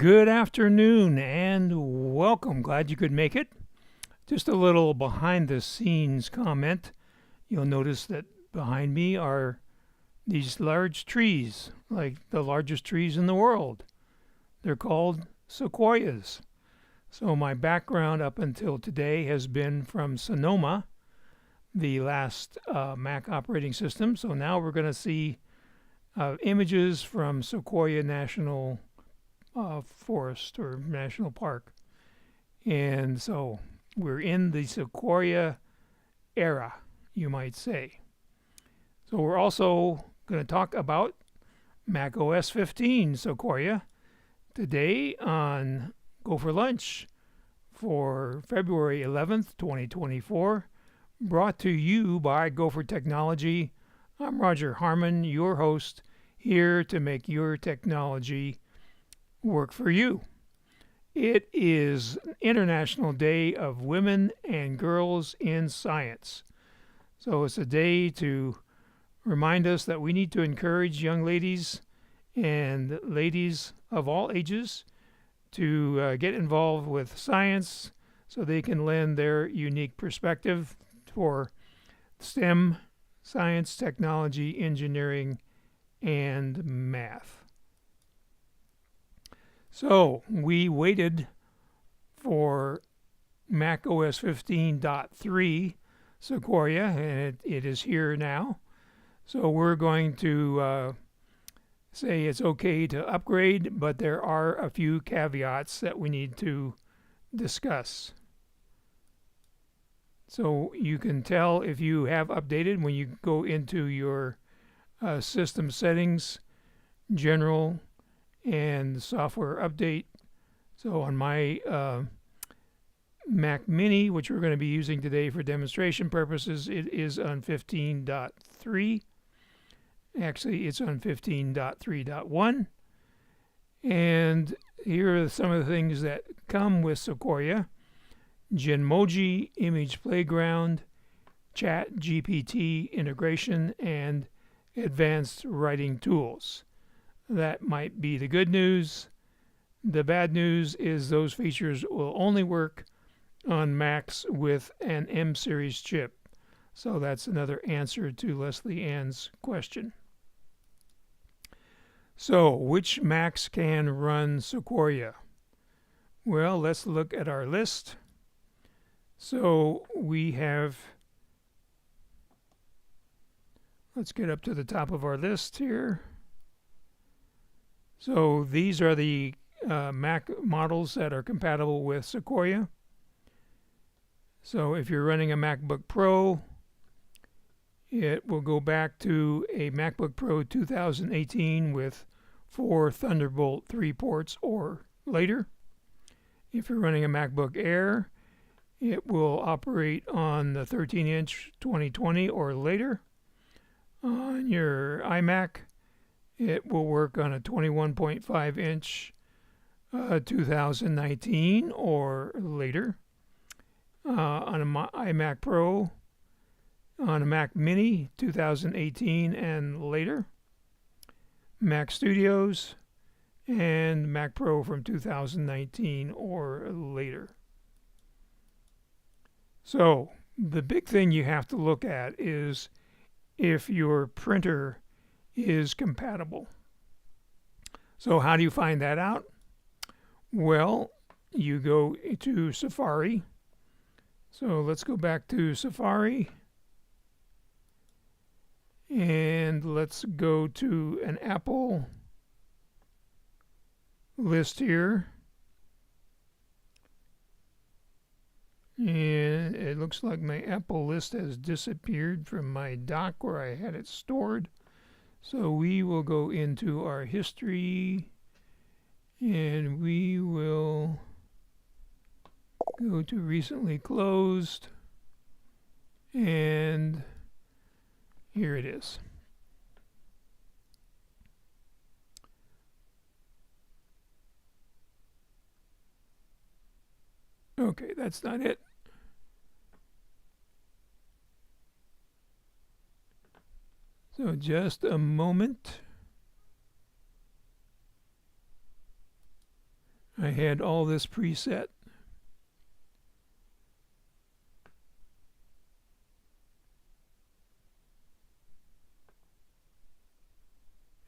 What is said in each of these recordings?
Good afternoon and welcome. Glad you could make it. Just a little behind the scenes comment. You'll notice that behind me are these large trees, like the largest trees in the world. They're called sequoias. So my background up until today has been from Sonoma, the last Mac operating system. So now we're going to see images from Sequoia National Forest or National Park. And so we're in the Sequoia era, you might say. So we're also going to talk about Mac OS 15 Sequoia today on Go for Lunch for February 11th, 2024, brought to you by GoFor Technology. I'm Roger Harmon, your host, here to make your technology work for you. It is International Day of Women and Girls in Science. So it's a day to remind us that we need to encourage young ladies and ladies of all ages to get involved with science so they can lend their unique perspective for STEM, science, technology, engineering, and math. So we waited for Mac OS 15.3 Sequoia, and it is here now. So we're going to say it's okay to upgrade, but there are a few caveats that we need to discuss. So you can tell if you have updated when you go into your system settings, general, and software update. So on my Mac Mini, which we're going to be using today for demonstration purposes, it is on 15.3. Actually, it's on 15.3.1. And here are some of the things that come with Sequoia: Genmoji, Image Playground, Chat GPT integration, and advanced writing tools. That might be the good news. The bad news is those features will only work on Macs with an M series chip. So that's another answer to Leslie Ann's question. So, which Macs can run Sequoia? Well, let's look at our list. So we have, let's get up to the top of our list here. So these are the Mac models that are compatible with Sequoia. So if you're running a MacBook Pro, it will go back to a MacBook Pro 2018 with 4 Thunderbolt 3 ports or later. If you're running a MacBook Air, it will operate on the 13-inch 2020 or later. On your iMac, it will work on a 21.5-inch 2019 or later. On an iMac Pro, on a Mac Mini 2018 and later. Mac Studios, and Mac Pro from 2019 or later. So the big thing you have to look at is if your printer is compatible. So how do you find that out? Well, you go to Safari. So let's go back to Safari. And let's go to an Apple list here. And it looks like my Apple list has disappeared from my dock where I had it stored. So we will go into our history and we will go to recently closed, and here it is. Okay, that's not it. So just a moment. I had all this preset.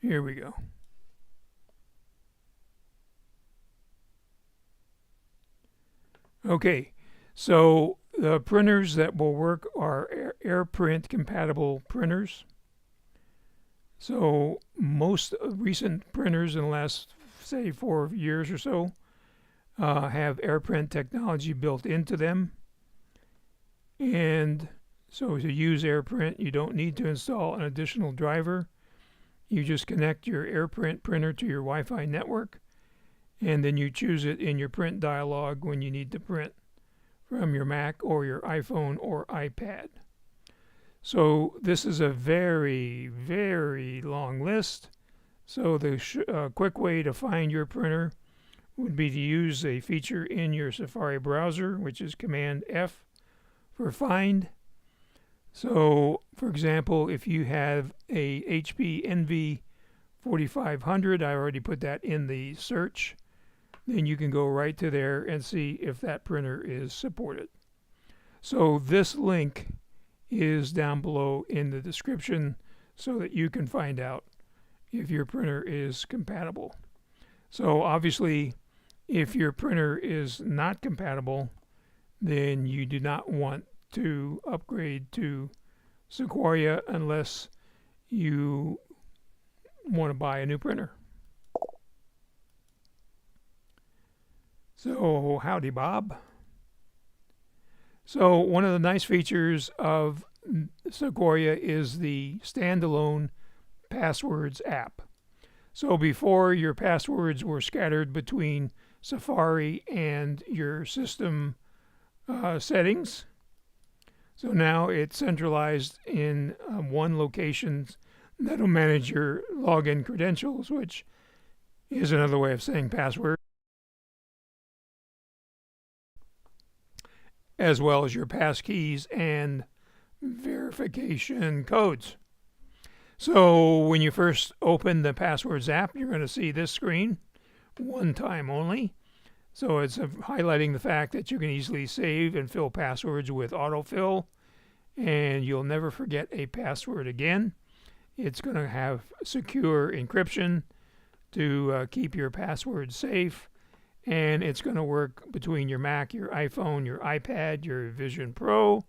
Here we go. Okay, so the printers that will work are AirPrint compatible printers. So most recent printers in the last, say, 4 years or so have AirPrint technology built into them. And so to use AirPrint, you don't need to install an additional driver. You just connect your AirPrint printer to your Wi-Fi network, and then you choose it in your print dialog when you need to print from your Mac or your iPhone or iPad. So this is a very, very long list. So the quick way to find your printer would be to use a feature in your Safari browser, which is Command F for find. So, for example, if you have a HP Envy 4500, I already put that in the search, then you can go right to there and see if that printer is supported. So this link is down below in the description so that you can find out if your printer is compatible. So obviously, if your printer is not compatible, then you do not want to upgrade to Sequoia unless you want to buy a new printer. So howdy Bob. So one of the nice features of Sequoia is the standalone passwords app. So before, your passwords were scattered between Safari and your system settings. So now it's centralized in one location that'll manage your login credentials, which is another way of saying password, as well as your passkeys and verification codes. So when you first open the Passwords app, you're going to see this screen, one time only. So it's highlighting the fact that you can easily save and fill passwords with autofill, and you'll never forget a password again. It's going to have secure encryption to keep your passwords safe, and it's going to work between your Mac, your iPhone, your iPad, your Vision Pro,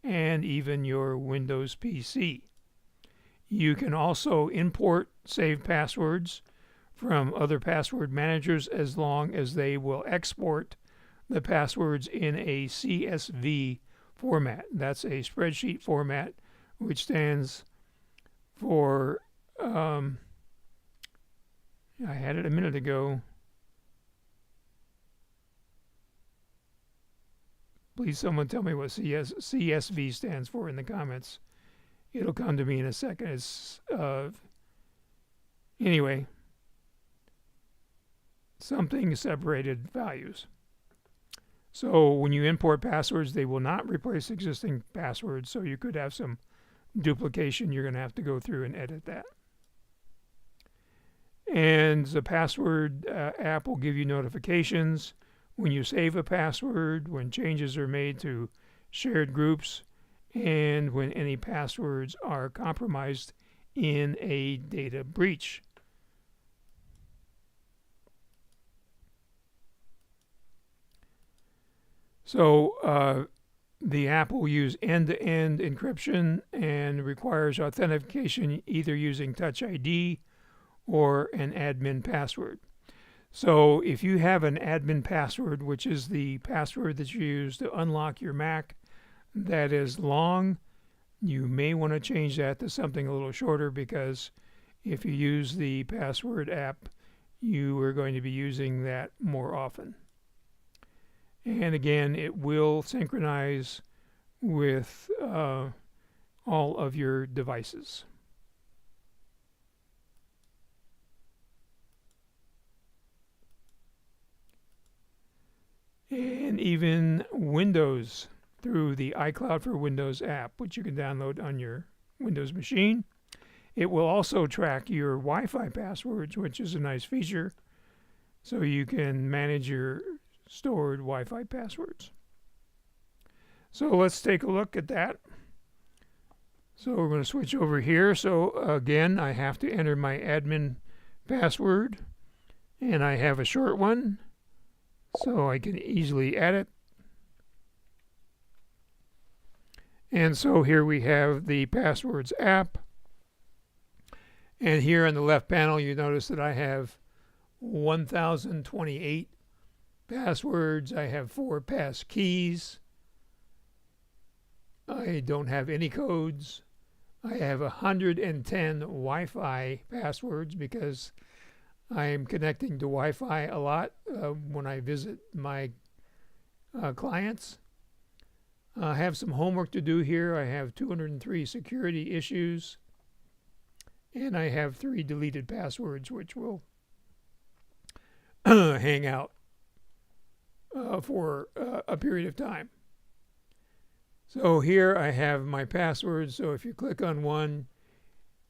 and even your Windows PC. You can also import saved passwords from other password managers as long as they will export the passwords in a CSV format. That's a spreadsheet format, which stands for, I had it a minute ago. Please someone tell me what CSV stands for in the comments. It'll come to me in a second. It's, anyway, something separated values. So when you import passwords, they will not replace existing passwords, so you could have some duplication. You're going to have to go through and edit that. And the password app will give you notifications when you save a password, when changes are made to shared groups, and when any passwords are compromised in a data breach. So the app will use end-to-end encryption and requires authentication either using Touch ID or an admin password. So if you have an admin password, which is the password that you use to unlock your Mac, that is long, you may want to change that to something a little shorter, because if you use the password app, you are going to be using that more often. And again, it will synchronize with all of your devices. And even Windows through the iCloud for Windows app, which you can download on your Windows machine. It will also track your Wi-Fi passwords, which is a nice feature. so you can manage your stored Wi-Fi passwords. So let's take a look at that. So we're going to switch over here. So again, I have to enter my admin password, and I have a short one, so I can easily add it. And so here we have the Passwords app. And here on the left panel, you notice that I have 1,028 passwords. I have 4 pass keys. I don't have any codes. I have 110 Wi-Fi passwords because I am connecting to Wi-Fi a lot when I visit my clients. I have some homework to do here. I have 203 security issues, and I have 3 deleted passwords, which will hang out for a period of time. So here I have my passwords. So if you click on one,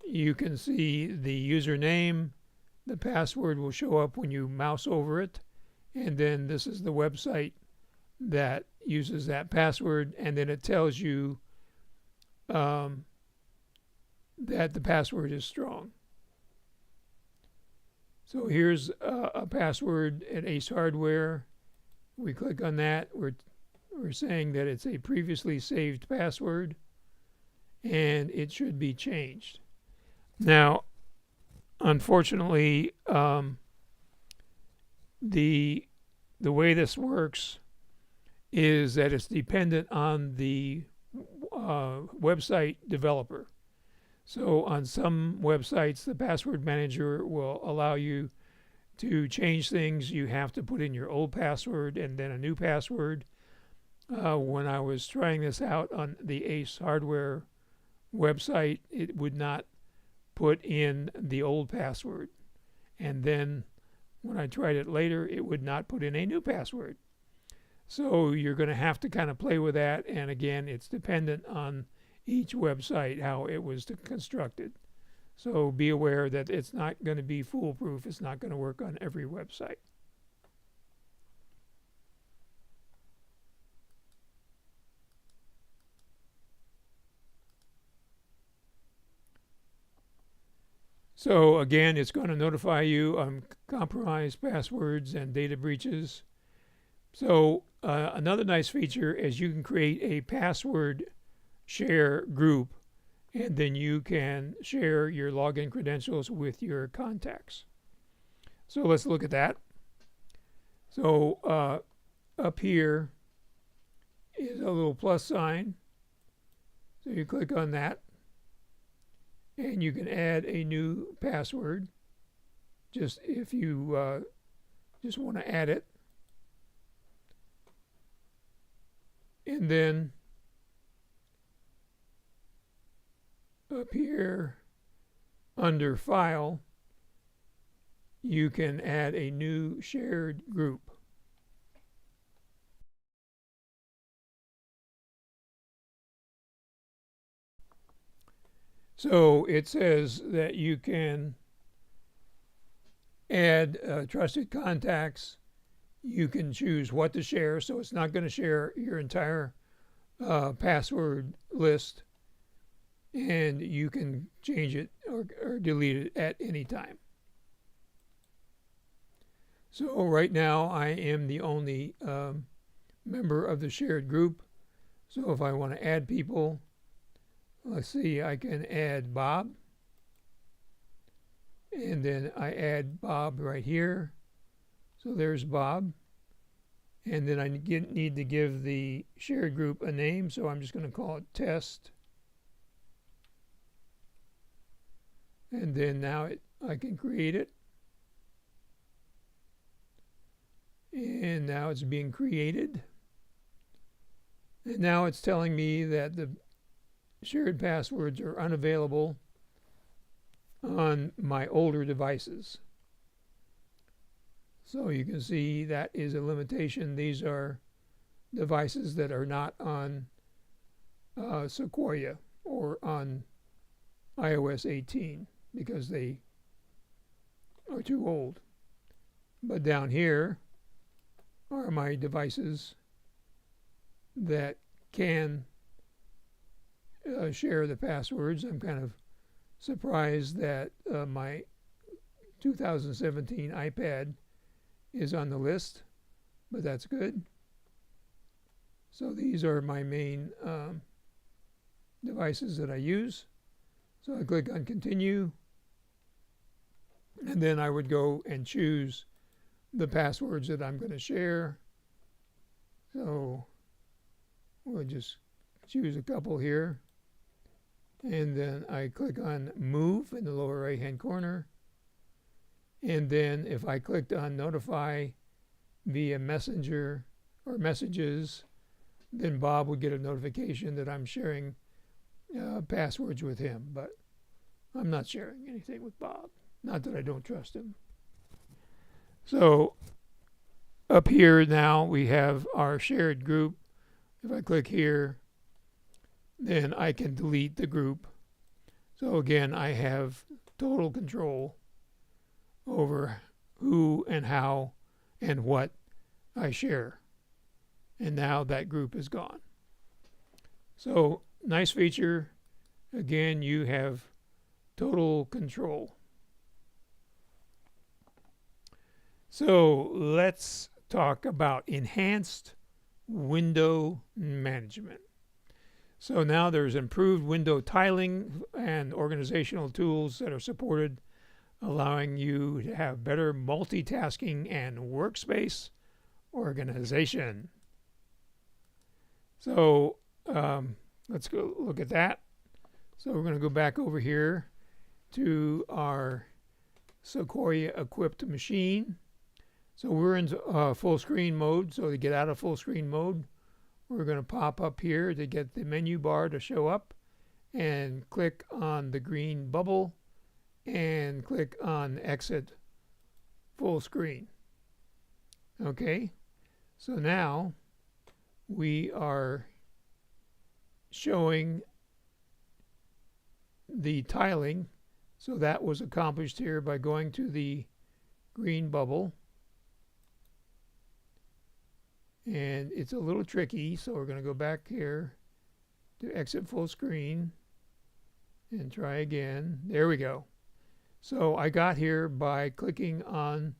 you can see the username. The password will show up when you mouse over it. And then this is the website that uses that password. And then it tells you that the password is strong. So here's a password at Ace Hardware. We click on that. We're saying that it's a previously saved password and it should be changed. Now, unfortunately, the way this works is that it's dependent on the website developer. So on some websites, the password manager will allow you to change things. You have to put in your old password and then a new password. When I was trying this out on the Ace Hardware website, it would not put in the old password. And then when I tried it later, it would not put in a new password. So you're going to have to kind of play with that. And again, it's dependent on each website, how it was constructed. So be aware that it's not going to be foolproof. It's not going to work on every website. So again, it's going to notify you on compromised passwords and data breaches. So another nice feature is you can create a password share group, and then you can share your login credentials with your contacts. So let's look at that. So up here is a little plus sign. So you click on that, and you can add a new password just if you just want to add it. And then up here under File, you can add a new shared group. So it says that you can add trusted contacts. You can choose what to share, so it's not going to share your entire password list, and you can change it or delete it at any time. So right now I am the only member of the shared group. So if I want to add people, let's see, I can add Bob, and then I add Bob right here. So there's Bob, and then I need to give the shared group a name, so I'm just going to call it Test. And then now I can create it. And now it's being created. And now it's telling me that the shared passwords are unavailable on my older devices. So you can see that is a limitation. These are devices that are not on Sequoia or on iOS 18 because they are too old. But down here are my devices that can share the passwords. I'm kind of surprised that my 2017 iPad is on the list, but that's good. So these are my main devices that I use. So I click on continue, and then I would go and choose the passwords that I'm going to share. So we'll just choose a couple here, and then I click on move in the lower right hand corner, and then if I clicked on notify via messenger or messages, then Bob would get a notification that I'm sharing passwords with him, but I'm not sharing anything with Bob. Not that I don't trust him. So up here now we have our shared group. If I click here, then I can delete the group. So again, I have total control over who and how and what I share. And now that group is gone. So nice feature. Again, you have total control. So let's talk about enhanced window management. So now there's improved window tiling and organizational tools that are supported, allowing you to have better multitasking and workspace organization. So let's go look at that. So we're going to go back over here to our Sequoia equipped machine. So we're in full screen mode. So to get out of full screen mode, we're going to pop up here to get the menu bar to show up, and click on the green bubble and click on exit full screen. Okay, so now we are showing the tiling. So that was accomplished here by going to the green bubble, and it's a little tricky, so we're going to go back here to exit full screen and try again. There we go. So I got here by clicking on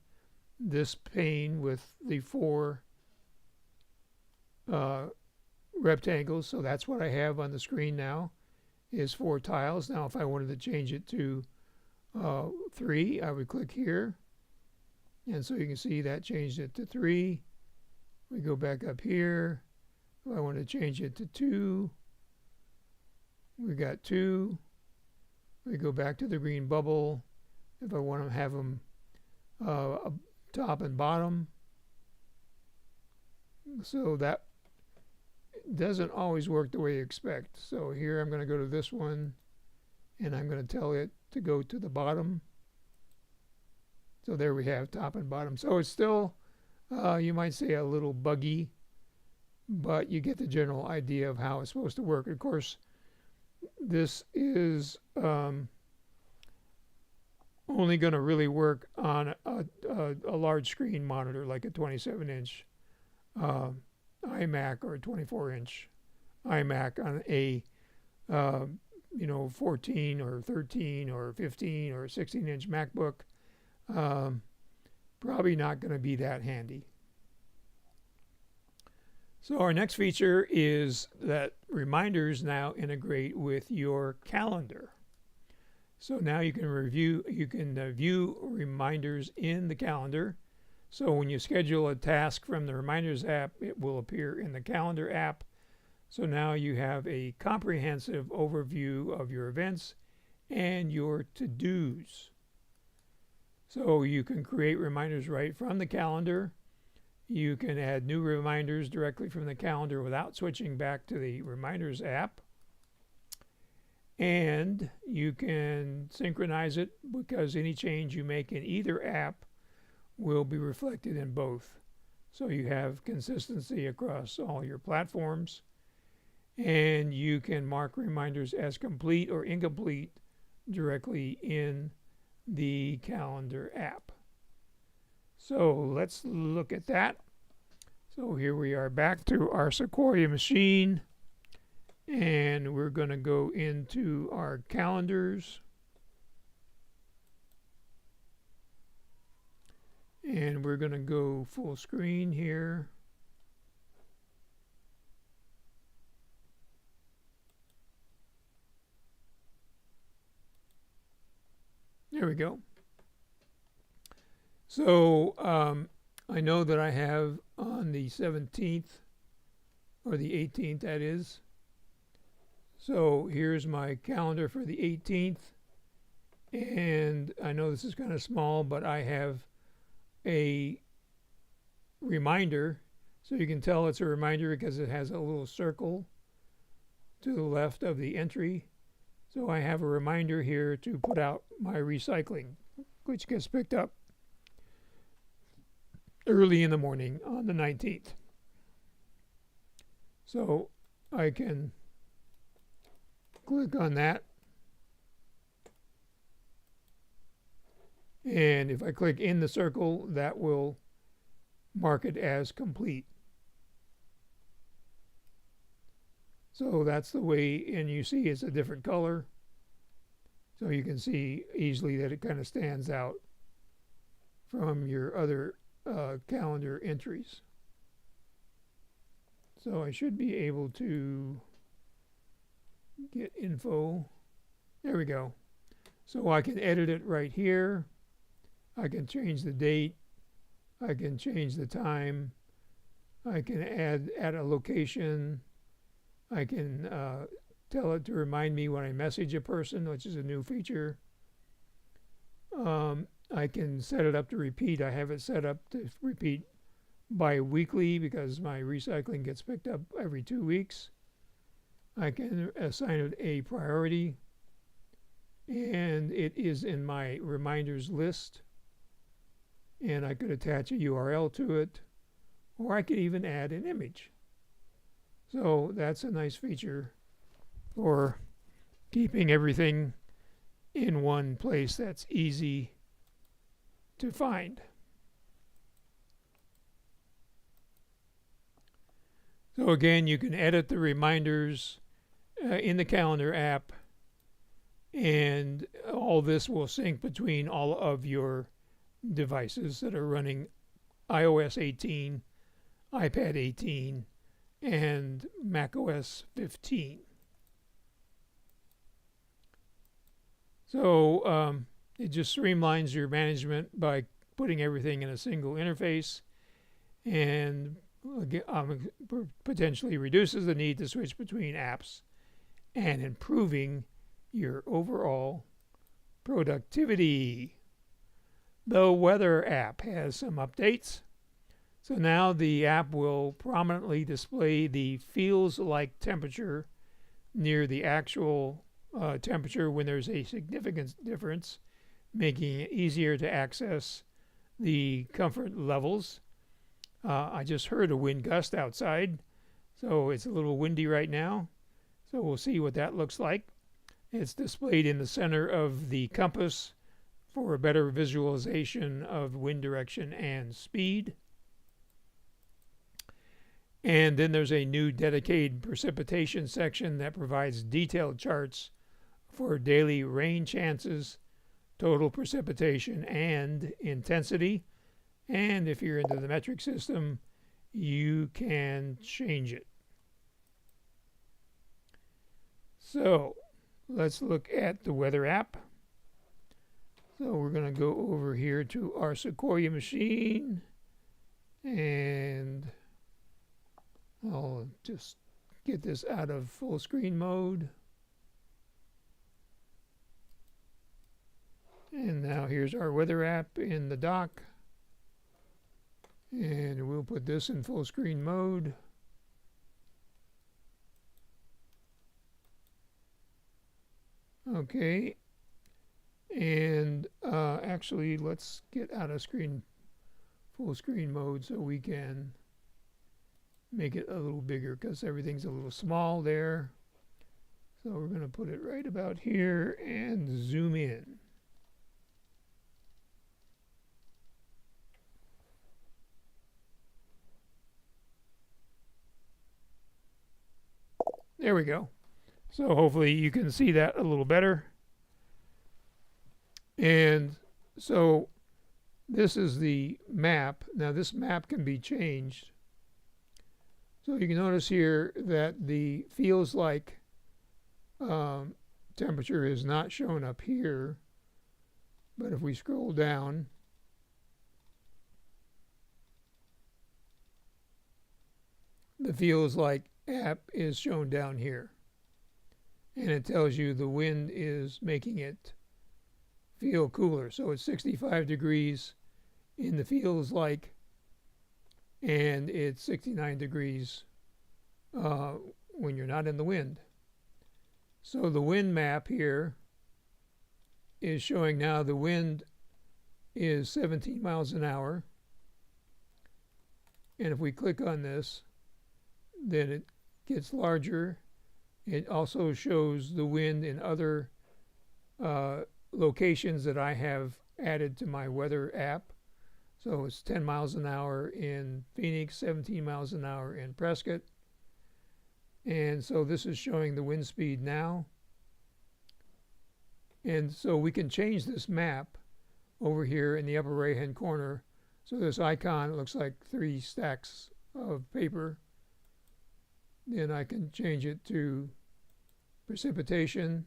this pane with the 4 rectangles. So that's what I have on the screen now, is 4 tiles. Now if I wanted to change it to 3, I would click here, and so you can see that changed it to 3. We go back up here. If I want to change it to 2, we got 2. We go back to the green bubble. If I want to have them top and bottom, so that doesn't always work the way you expect. So here I'm going to go to this one, and I'm going to tell it to go to the bottom. So there we have top and bottom. So it's still, you might say, a little buggy, but you get the general idea of how it's supposed to work. Of course, this is only going to really work on a large screen monitor like a 27-inch iMac or a 24-inch iMac on a 14 or 13 or 15 or 16-inch MacBook. Probably not going to be that handy. So our next feature is that reminders now integrate with your calendar. So now you can view reminders in the calendar. So when you schedule a task from the Reminders app, it will appear in the Calendar app. So now you have a comprehensive overview of your events and your to-dos. So you can create reminders right from the calendar. You can add new reminders directly from the calendar without switching back to the Reminders app. And you can synchronize it, because any change you make in either app will be reflected in both. So you have consistency across all your platforms, and you can mark reminders as complete or incomplete directly in the Calendar app. So let's look at that. So here we are back to our Sequoia machine, and we're going to go into our calendars, and we're going to go full screen here. There we go. So I know that I have on the 17th, or the 18th that is. So here's my calendar for the 18th. And I know this is kind of small, but I have a reminder. So you can tell it's a reminder because it has a little circle to the left of the entry. So I have a reminder here to put out my recycling, which gets picked up early in the morning on the 19th. So I can click on that. And if I click in the circle, that will mark it as complete. So that's the way, and you see it's a different color. So you can see easily that it kind of stands out from your other calendar entries. So I should be able to get info. There we go. So I can edit it right here. I can change the date. I can change the time. I can add a location. I can tell it to remind me when I message a person, which is a new feature. I can set it up to repeat. I have it set up to repeat bi-weekly because my recycling gets picked up every 2 weeks. I can assign it a priority, and it is in my reminders list. And I could attach a URL to it, or I could even add an image. So that's a nice feature for keeping everything in one place that's easy to find. So again, you can edit the reminders in the calendar app, and all this will sync between all of your devices that are running iOS 18, iPad 18, and macOS 15. So it just streamlines your management by putting everything in a single interface, and potentially reduces the need to switch between apps and improving your overall productivity. The weather app has some updates. So now the app will prominently display the feels like temperature near the actual temperature when there's a significant difference, making it easier to access the comfort levels. I just heard a wind gust outside, so it's a little windy right now. So we'll see what that looks like. It's displayed in the center of the compass for a better visualization of wind direction and speed. And then there's a new dedicated precipitation section that provides detailed charts for daily rain chances, total precipitation, and intensity. And if you're into the metric system, you can change it. So let's look at the weather app. So we're going to go over here to our Sequoia machine, and I'll just get this out of full screen mode. And now here's our weather app in the dock. And we'll put this in full screen mode. Okay. And actually, let's get out of full screen mode so we can make it a little bigger because everything's a little small there. So we're going to put it right about here and zoom in. There we go. So hopefully you can see that a little better. And so this is the map. Now this map can be changed. So you can notice here that the feels like temperature is not shown up here. But if we scroll down, the feels like app is shown down here. And it tells you the wind is making it feel cooler. So it's 65 degrees in the feels like, and it's 69 degrees when you're not in the wind. So the wind map here is showing now the wind is 17 miles an hour. And if we click on this, then it gets larger. It also shows the wind in other locations that I have added to my weather app. So it's 10 miles an hour in Phoenix, 17 miles an hour in Prescott. And so this is showing the wind speed now. And so we can change this map over here in the upper right hand corner. So this icon looks like 3 stacks of paper. Then I can change it to precipitation.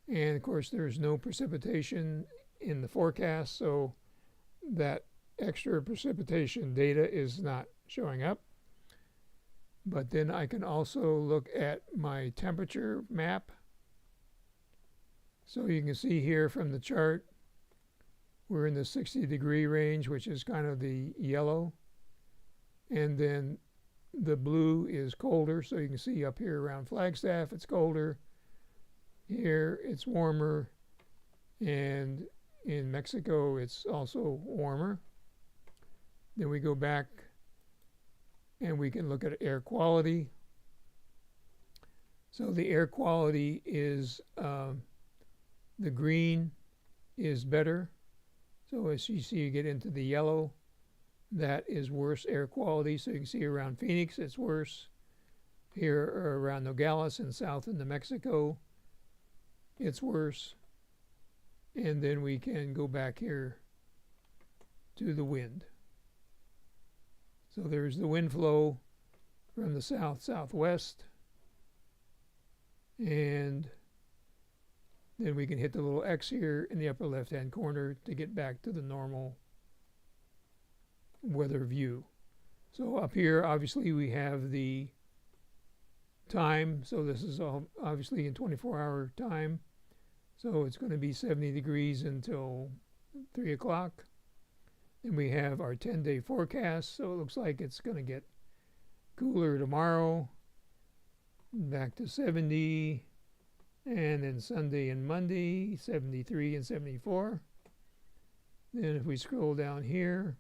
And of course there's no precipitation in the forecast, so that extra precipitation data is not showing up. But then I can also look at my temperature map. So you can see here from the chart, we're in the 60-degree range, which is kind of the yellow. And then the blue is colder, so you can see up here around Flagstaff it's colder. Here it's warmer, and in Mexico it's also warmer. Then we go back and we can look at air quality. So the air quality is the green is better. So as you see, you get into the yellow, that is worse air quality. So you can see around Phoenix it's worse. Here or around Nogales and south in New Mexico it's worse. And then we can go back here to the wind. So there's the wind flow from the south-southwest. And then we can hit the little X here in the upper left-hand corner to get back to the normal weather view. So up here, obviously, we have the time. So this is all obviously in 24-hour time. So it's going to be 70 degrees until 3 o'clock. Then we have our 10-day forecast. So it looks like it's going to get cooler tomorrow, back to 70. And then Sunday and Monday, 73 and 74. Then if we scroll down here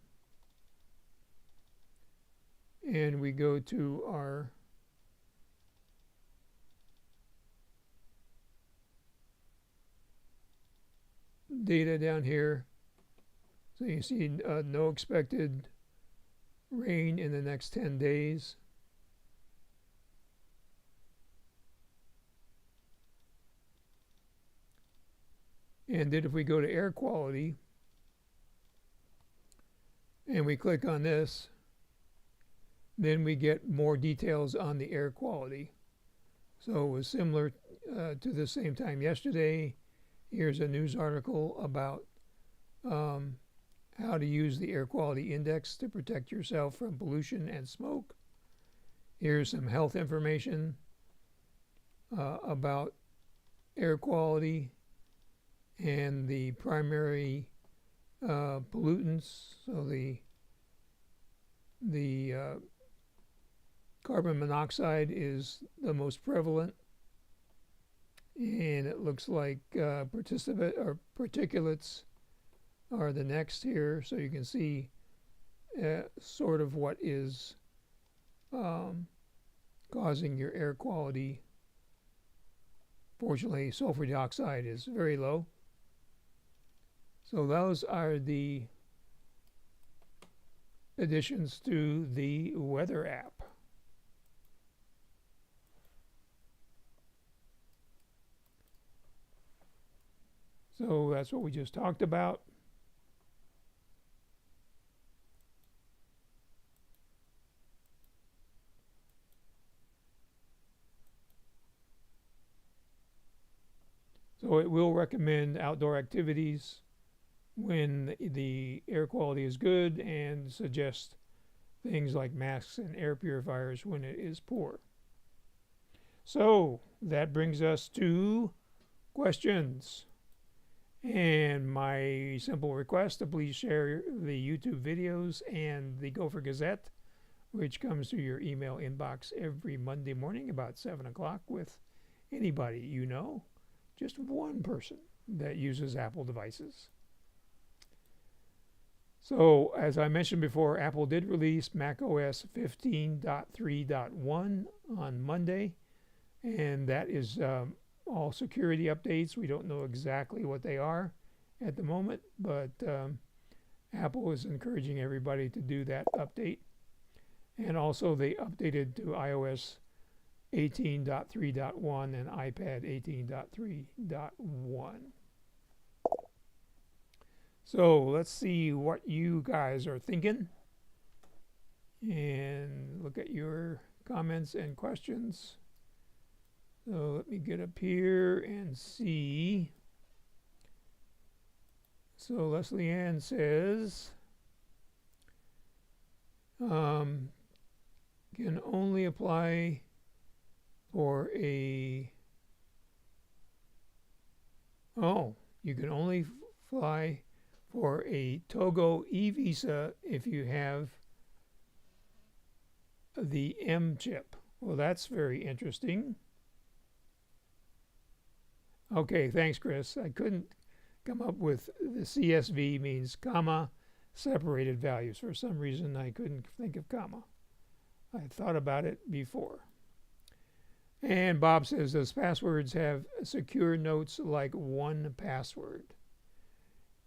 and we go to our data down here, so you see no expected rain in the next 10 days. And then if we go to air quality and we click on this, then we get more details on the air quality. So it was similar to the same time yesterday. Here's a news article about how to use the air quality index to protect yourself from pollution and smoke. Here's some health information about air quality and the primary pollutants. So the carbon monoxide is the most prevalent, and it looks like particulates are the next here. So you can see sort of what is causing your air quality. Fortunately, sulfur dioxide is very low. So those are the additions to the weather app. So that's what we just talked about. So it will recommend outdoor activities when the air quality is good and suggest things like masks and air purifiers when it is poor. So that brings us to questions. And my simple request to please share the YouTube videos and the GoFor Gazette, which comes to your email inbox every Monday morning about 7 o'clock with anybody you know, just one person that uses Apple devices. So, as I mentioned before, Apple did release macOS 15.3.1 on Monday, and that is all security updates. We don't know exactly what they are at the moment, but Apple is encouraging everybody to do that update. And also they updated to iOS 18.3.1 and iPad 18.3.1. So let's see what you guys are thinking and look at your comments and questions. So let me get up here and see. So Leslie Ann says, can only apply for a, you can only fly for a Togo e-visa if you have the M chip. Well, that's very interesting. Okay, thanks, Chris. I couldn't come up with the CSV means comma separated values. For some reason, I couldn't think of comma. I thought about it before. And Bob says, does passwords have secure notes like 1Password?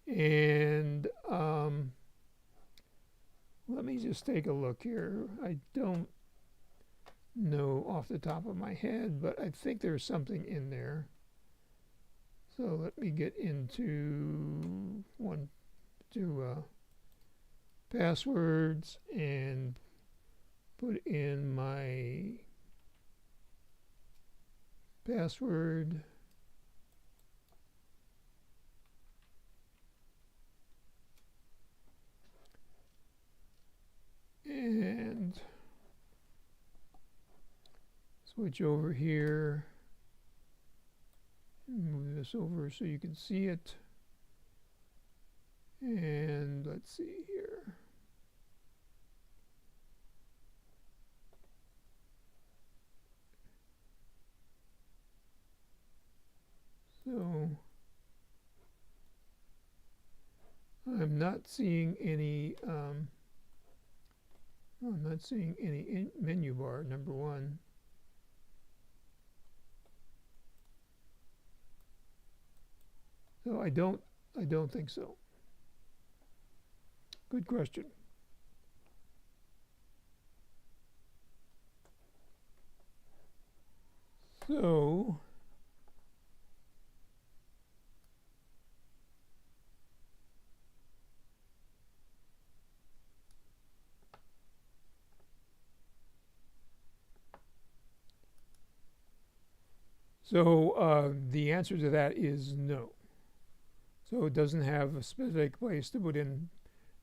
And let me just take a look here. I don't know off the top of my head, but I think there's something in there. So let me get into passwords and put in my password. And switch over here. Move this over so you can see it. And let's see here. So I'm not seeing any menu bar, number one. So I don't think so. Good question. So the answer to that is no. So it doesn't have a specific place to put in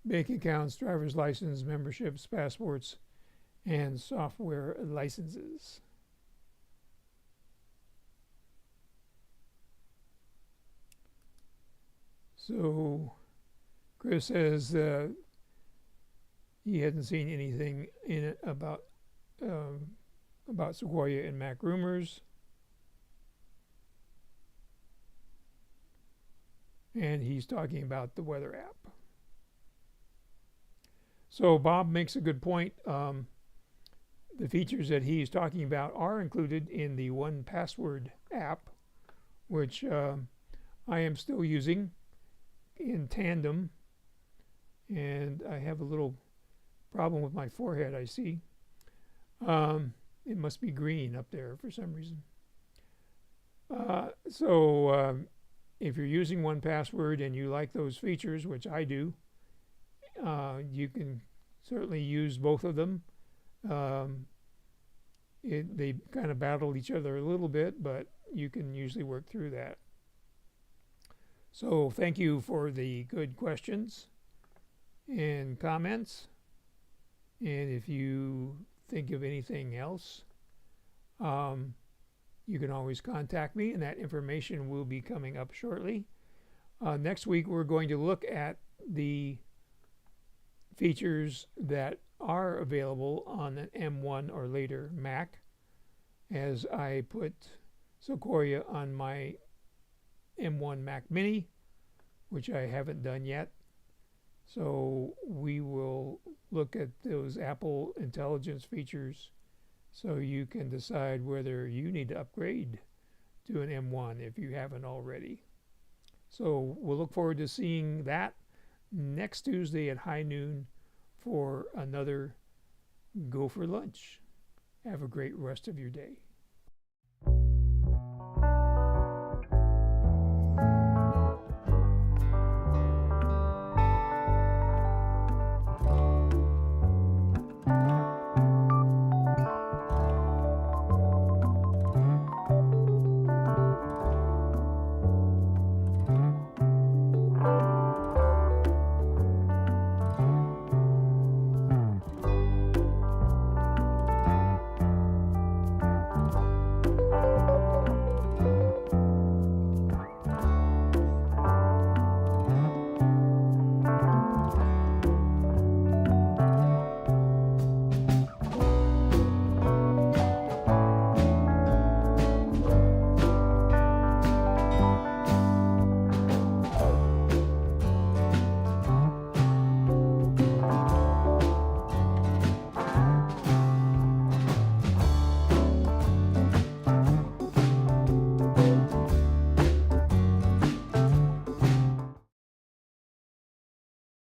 bank accounts, driver's license, memberships, passports, and software licenses. So Chris says he hadn't seen anything in it about Sequoia and Mac rumors. And he's talking about the weather app. So Bob makes a good point. The features that he's talking about are included in the 1Password app, which I am still using in tandem. And I have a little problem with my forehead, I see. It must be green up there for some reason. if you're using 1Password and you like those features, which I do, you can certainly use both of them. They kind of battle each other a little bit, but you can usually work through that. So thank you for the good questions and comments. And if you think of anything else, you can always contact me, and that information will be coming up shortly. Next week, we're going to look at the features that are available on an M1 or later Mac, as I put Sequoia on my M1 Mac Mini, which I haven't done yet. So we will look at those Apple Intelligence features so you can decide whether you need to upgrade to an M1 if you haven't already. So we'll look forward to seeing that next Tuesday at high noon for another Go for Lunch. Have a great rest of your day.